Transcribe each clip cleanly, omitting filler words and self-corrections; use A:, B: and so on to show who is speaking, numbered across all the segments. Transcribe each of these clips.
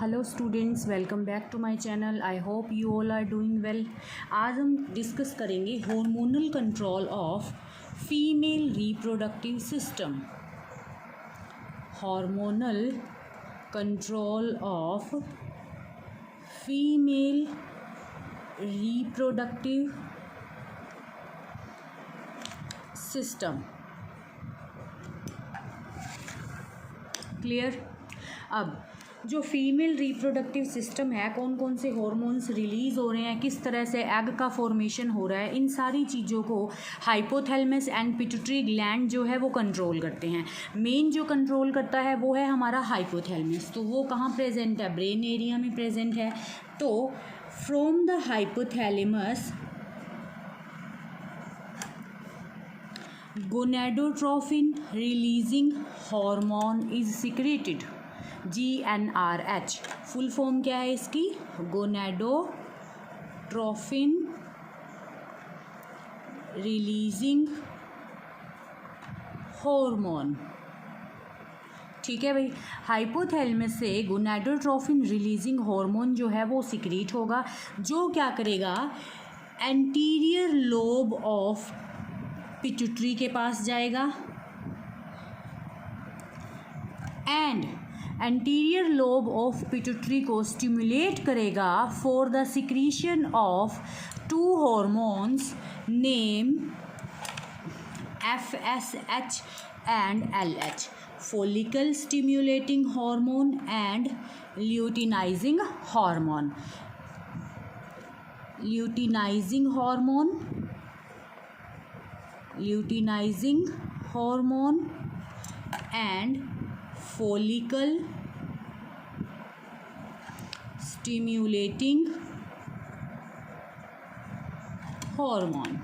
A: Hello students, welcome back to my channel. I hope you all are doing well. आज हम discuss करेंगे hormonal control of female reproductive system. Hormonal control of female reproductive system. Clear. अब जो female reproductive system है, कौन कौन से hormones release हो रहे हैं, किस तरह से एग का फॉर्मेशन हो रहा है, इन सारी चीज़ों को हाइपोथैलेमस एंड पिट्यूटरी ग्लैंड जो है वो कंट्रोल करते हैं। मेन जो कंट्रोल करता है वो है हमारा हाइपोथैलेमस। तो वो कहाँ प्रेजेंट है? ब्रेन एरिया में प्रेजेंट है। तो from the hypothalamus gonadotrophin releasing hormone is secreted. GnRH full form क्या है इसकी? Gonadotrophin releasing hormone. ठीक है भाई। हाइपोथैलेमस से गोनेडोट्रोफिन रिलीजिंग हार्मोन जो है वो सिक्रीट होगा, जो क्या करेगा, एंटीरियर लोब ऑफ पिट्यूटरी के पास जाएगा and anterior lobe of pituitary को स्टिमुलेट करेगा for the secretion of to hormones name FSH and LH, follicle stimulating hormone and luteinizing hormone. Luteinizing hormone and follicle stimulating hormone।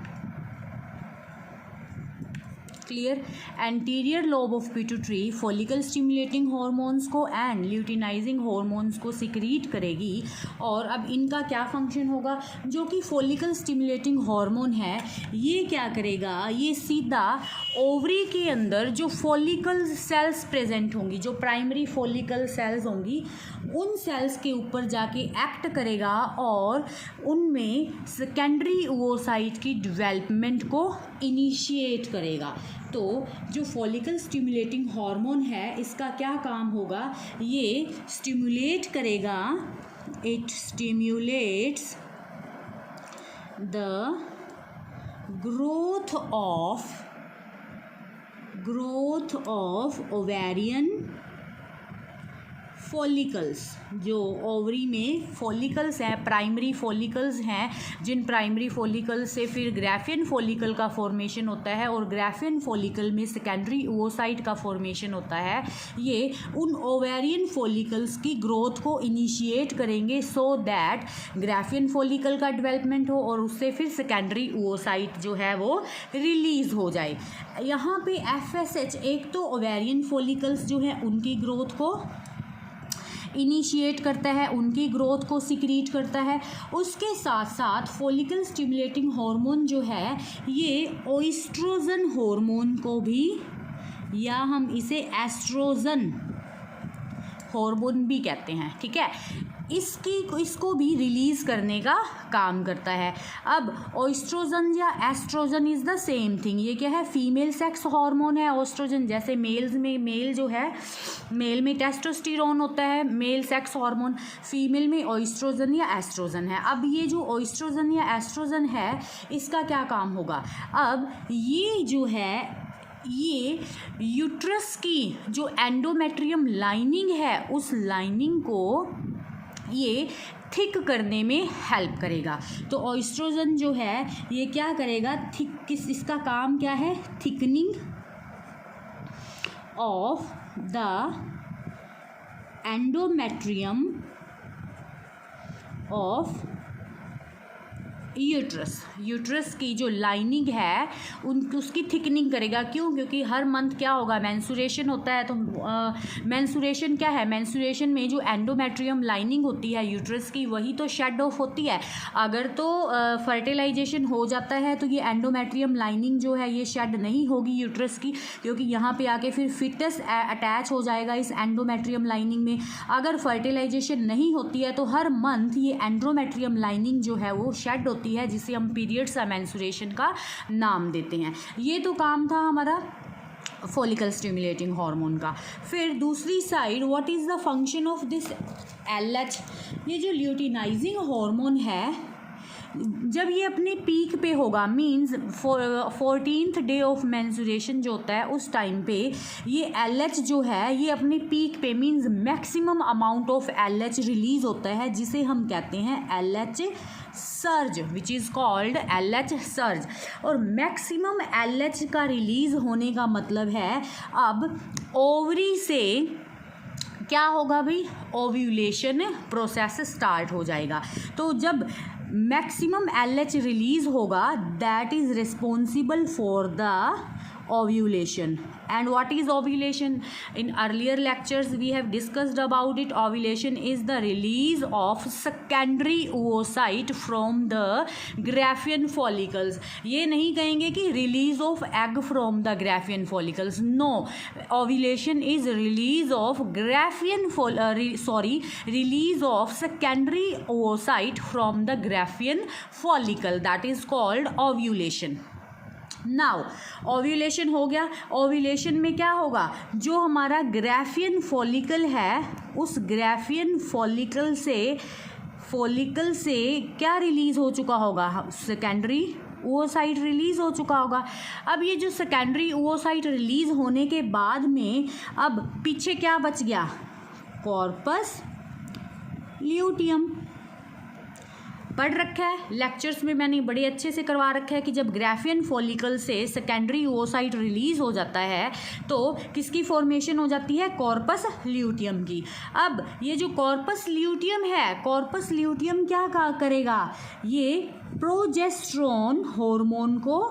A: Clear. Anterior lobe of pituitary follicle stimulating hormones को and luteinising hormones को secrete करेगी। और अब इनका क्या function होगा? जो कि फॉलिकल स्टिमुलेटिंग हार्मोन है, ये क्या करेगा, ये सीधा ओवरी के अंदर जो फॉलिकल सेल्स प्रेजेंट होंगी, जो प्राइमरी फॉलिकल सेल्स होंगी, उन सेल्स के ऊपर जाके एक्ट करेगा और उनमें सेकेंडरी ओवोसाइट की डेवलपमेंट को इनिशिएट करेगा। तो जो फॉलिकल स्टिमुलेटिंग हार्मोन है, इसका क्या काम होगा? ये स्टिमुलेट करेगा, it stimulates the growth of ovarian follicles. जो ओवरी में फॉलिकल्स हैं, प्राइमरी फॉलिकल्स हैं, जिन प्राइमरी फॉलिकल से फिर ग्राफियन फॉलिकल का फॉर्मेशन होता है और ग्राफियन फॉलिकल में सेकेंडरी ओवोसाइट का फॉर्मेशन होता है, ये उन ओवेरियन फॉलिकल्स की ग्रोथ को इनिशिएट करेंगे सो दैट ग्राफियन फॉलिकल का डेवलपमेंट हो और उससे फिर सेकेंडरी ओवोसाइट जो है वो रिलीज हो जाए। यहाँ पे FSH एक तो ओवेरियन फॉलिकल्स जो है उनकी ग्रोथ को इनिशिएट करता है, उनकी ग्रोथ को सिक्रीट करता है। उसके साथ साथ फॉलिकल स्टिमुलेटिंग हार्मोन जो है, ये ओएस्ट्रोजन हार्मोन को भी, या हम इसे एस्ट्रोजन हार्मोन भी कहते हैं, ठीक है, इसको भी रिलीज़ करने का काम करता है। अब ओएस्ट्रोजन या estrogen is the same thing. ये क्या है? फीमेल सेक्स हार्मोन है। ओएस्ट्रोजन जैसे मेल्स में, मेल जो है, मेल में टेस्टोस्टेरोन होता है, मेल सेक्स हार्मोन, फीमेल में ओएस्ट्रोजन या एस्ट्रोजन है। अब ये जो ओएस्ट्रोजन या एस्ट्रोजन है, इसका क्या काम होगा? अब ये जो है, ये यूट्रस की जो एंडोमेट्रियम लाइनिंग है, उस लाइनिंग को ये थिक करने में हेल्प करेगा। तो ओएस्ट्रोजन जो है ये क्या करेगा? इसका काम क्या है? Thickening of the endometrium of uterus की जो लाइनिंग है उसकी थिकनिंग करेगा। क्यों? क्योंकि हर मंथ क्या होगा, मेंस्ट्रुएशन होता है। तो मेंस्ट्रुएशन क्या है, मेंस्ट्रुएशन में जो एंडोमेट्रियम लाइनिंग होती है यूट्रस की वही तो शेड ऑफ होती है। अगर तो फर्टिलाइजेशन हो जाता है तो ये एंडोमेट्रियम लाइनिंग जो है ये शेड नहीं होगी यूट्रस की, क्योंकि यहाँ पे आके फिर फिटस अटैच हो जाएगा इस एंडोमेट्रियम लाइनिंग में। अगर फर्टिलाइजेशन नहीं होती है तो हर मंथ ये एंडोमेट्रियम लाइनिंग जो है वो शेड होती है, जिसे हम पीरियड्स या मेंस्ट्रुएशन का नाम देते हैं। ये तो काम था हमारा फॉलिकल स्टिमुलेटिंग हार्मोन का। फिर दूसरी side, what is the function of this LH? ये जो ल्यूटिनाइजिंग हार्मोन है जब ये अपने पीक पे होगा, means 14th day of menstruation जो होता है उस टाइम पे ये LH जो है ये अपने पीक पे, means maximum amount of LH release होता है, जिसे हम कहते हैं LH surge, which is called LH surge. और मैक्सिमम LH का रिलीज होने का मतलब है अब ओवरी से क्या होगा भाई, ओव्यूलेशन प्रोसेस स्टार्ट हो जाएगा। तो जब मैक्सिमम LH रिलीज होगा that is responsible for the ovulation. And what is ovulation? In earlier lectures we have discussed about it. Ovulation is the release of secondary oocyte from the Graafian follicles. ये नहीं कहेंगे कि release of egg from the Graafian follicles. No, ovulation is release of release of secondary oocyte from the Graafian follicle. That is called ovulation. Now ovulation हो गया। Ovulation में क्या होगा, जो हमारा ग्राफियन फॉलिकल है उस ग्राफियन फॉलिकल से क्या रिलीज हो चुका होगा, सेकेंडरी oocyte रिलीज हो चुका होगा। अब ये जो सेकेंडरी oocyte रिलीज होने के बाद में अब पीछे क्या बच गया, कॉर्पस ल्यूटियम। पढ़ रखा है लेक्चर्स में, मैंने बड़े अच्छे से करवा रखा है कि जब ग्राफियन फॉलिकल से सेकेंडरी oocyte रिलीज हो जाता है तो किसकी फॉर्मेशन हो जाती है, कॉर्पस ल्यूटियम की। अब ये जो कॉर्पस ल्यूटियम है, कॉर्पस ल्यूटियम क्या करेगा, ये प्रोजेस्टेरोन हार्मोन को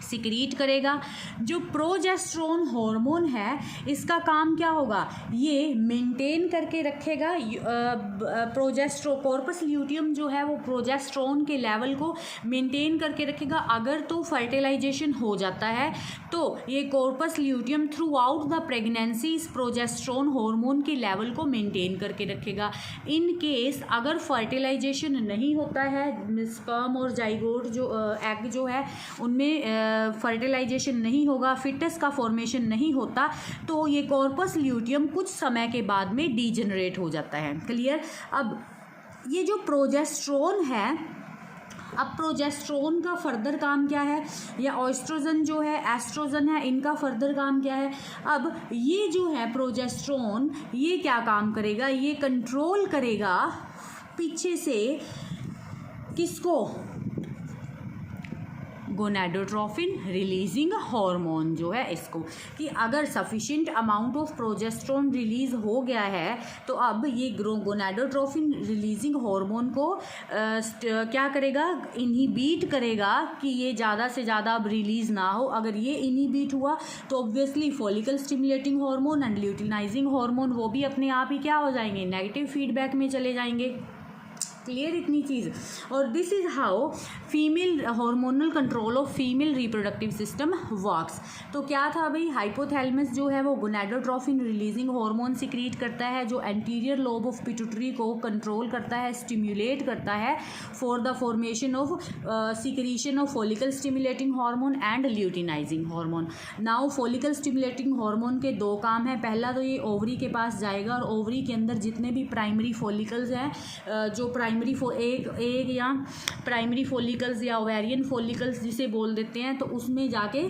A: सिक्रीट करेगा। जो प्रोजेस्टेरोन हार्मोन है इसका काम क्या होगा, ये मेंटेन करके रखेगा कॉर्पस ल्यूटियम जो है वो प्रोजेस्टेरोन के लेवल को मेंटेन करके रखेगा। अगर तो फर्टिलाइजेशन हो जाता है तो ये corpus luteum through out the pregnancy इस प्रोजेस्टेरोन हार्मोन के लेवल को मेंटेन करके रखेगा। इन केस अगर फर्टिलाइजेशन नहीं होता है, स्पर्म और जाइगोट जो एग जो है उनमें फर्टिलाइजेशन नहीं होगा, फिटस का फॉर्मेशन नहीं होता, तो ये कॉर्पस ल्यूटियम कुछ समय के बाद में डीजेनरेट हो जाता है। क्लियर? अब ये जो प्रोजेस्टेरोन है, अब प्रोजेस्टेरोन का फर्दर काम क्या है, या ऑस्ट्रोजन जो है, एस्ट्रोजन है, इनका फर्दर काम क्या है। अब ये जो है प्रोजेस्टेरोन ये क्या काम करेगा, ये कंट्रोल करेगा पीछे से किसको, गोनाडोट्रोफिन रिलीजिंग हार्मोन जो है इसको, कि अगर sufficient amount of progesterone release हो गया है तो अब ये गोनाडोट्रोफिन रिलीजिंग हार्मोन को क्या करेगा, इनहिबिट करेगा कि ये ज़्यादा से ज़्यादा अब रिलीज ना हो। अगर ये इनहिबिट हुआ तो obviously follicle stimulating hormone and luteinizing hormone वो भी अपने आप ही क्या हो जाएंगे, नेगेटिव फीडबैक में चले जाएंगे। क्लियर इतनी चीज़। और this is how female hormonal control of female reproductive system works. तो क्या था भाई, हाइपोथैलेमस जो है वो गोनाडोट्रोफिन रिलीजिंग हार्मोन सिक्रीट करता है जो एंटीरियर लोब ऑफ पिट्यूटरी को कंट्रोल करता है, स्टिमुलेट करता है for the formation of secretion of follicle stimulating hormone and luteinizing hormone. Now follicle stimulating hormone के दो काम हैं। पहला तो ये ओवरी के पास जाएगा और ओवरी के अंदर जितने भी प्राइमरी फॉलिकल्स हैं, जो एक या प्राइमरी फॉलिकल्स या ओवेरियन फॉलिकल्स जिसे बोल देते हैं, तो उसमें जाके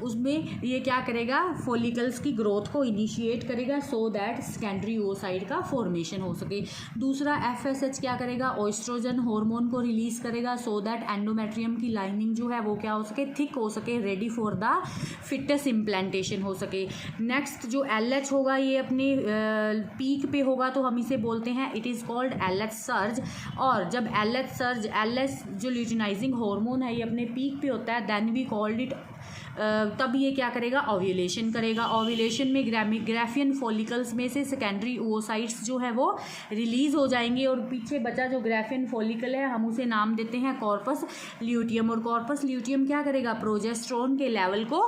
A: उसमें ये क्या करेगा, फॉलिकल्स की ग्रोथ को इनिशिएट करेगा सो दैट सेकेंडरी oocyte का फॉर्मेशन हो सके। दूसरा FSH क्या करेगा, ऑयस्ट्रोजन हार्मोन को रिलीज करेगा सो दैट एंडोमेट्रियम की लाइनिंग जो है वो क्या हो सके, थिक हो सके, ready for the foetus implantation हो सके। नेक्स्ट जो LH होगा ये अपने पीक पे होगा तो हम इसे बोलते हैं it is called LH surge. और जब LH सर्ज, LH जो ल्यूटिनाइजिंग हार्मोन है ये अपने पीक पे होता है, देन वी कॉल्ड इट, तब ये क्या करेगा, ओव्यूलेशन करेगा। ओव्यूलेशन में ग्राफियन फॉलिकल्स में से सेकेंडरी oocytes जो है वो रिलीज हो जाएंगे और पीछे बचा जो ग्राफियन फॉलिकल है हम उसे नाम देते हैं कॉर्पस ल्यूटियम। और कॉर्पस ल्यूटियम क्या करेगा, प्रोजेस्टेरोन के लेवल को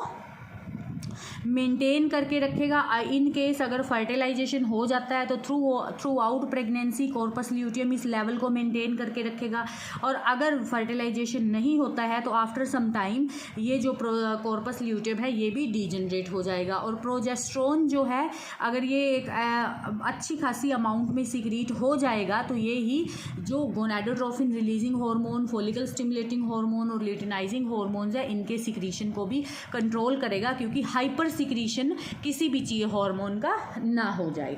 A: मेंटेन करके रखेगा। इन केस अगर फर्टिलाइजेशन हो जाता है तो through out pregnancy corpus luteum इस लेवल को मेंटेन करके रखेगा। और अगर फर्टिलाइजेशन नहीं होता है तो आफ्टर सम टाइम ये जो कॉर्पस ल्यूटियम है ये भी डीजनरेट हो जाएगा। और प्रोजेस्टेरोन जो है अगर ये एक अच्छी खासी अमाउंट में सिक्रीट हो जाएगा तो ये ही जो gonadotrophin releasing hormone, follicle stimulating hormone और ल्यूटिनाइजिंग हार्मोन्स है इनके सिक्रीशन को भी कंट्रोल करेगा, क्योंकि हाइपर सिक्रीशन किसी भी चीज़ हार्मोन का ना हो जाए।